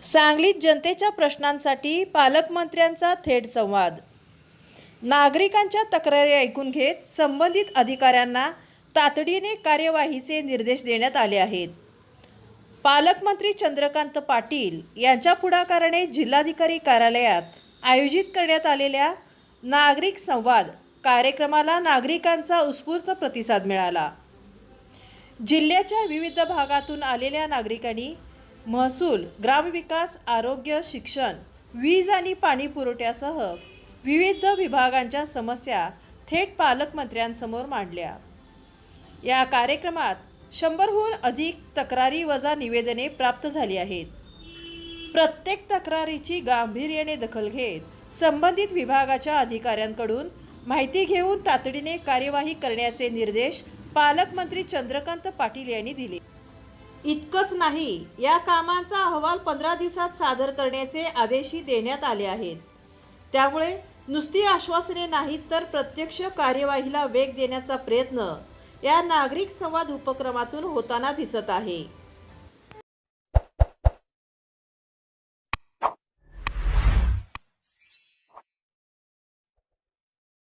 सांगलीत जनतेच्या प्रश्नांसाठी पालकमंत्र्यांचा थेट संवाद। नागरिकांच्या तक्रारी ऐकून घेत संबंधित अधिकाऱ्यांना तातडीने कार्यवाहीचे निर्देश देण्यात आले आहेत। पालकमंत्री चंद्रकांत पाटील यांच्या पुढाकाराने जिल्हाधिकारी कार्यालयात आयोजित करण्यात आलेल्या नागरिक संवाद कार्यक्रमाला नागरिकांचा उत्स्फूर्त प्रतिसाद मिळाला। जिल्ह्याच्या विविध भागातून आलेल्या नागरिकांनी महसूल, ग्रामविकास, आरोग्य, शिक्षण, वीज आणि पाणी पुरवठ्यासह विविध विभागांच्या समस्या थेट पालकमंत्र्यांसमोर मांडल्या। या कार्यक्रमात 100हून अधिक तक्रारी वजा निवेदने प्राप्त झाली आहेत। प्रत्येक तक्रारीची गांभीर्याने दखल घेत संबंधित विभागाच्या अधिकाऱ्यांकडून माहिती घेऊन तातडीने कार्यवाही करण्याचे निर्देश पालकमंत्री चंद्रकांत पाटील यांनी दिले। इतकंच नाही, या कामांचा अहवाल 15 दिवसात सादर करण्याचे आदेशही देण्यात आले आहेत। त्यामुळे नुसती आश्वासने नाहीत तर प्रत्यक्ष कार्यवाहीला वेग देण्याचा प्रयत्न या नागरिक संवाद उपक्रमातून होताना दिसत आहे।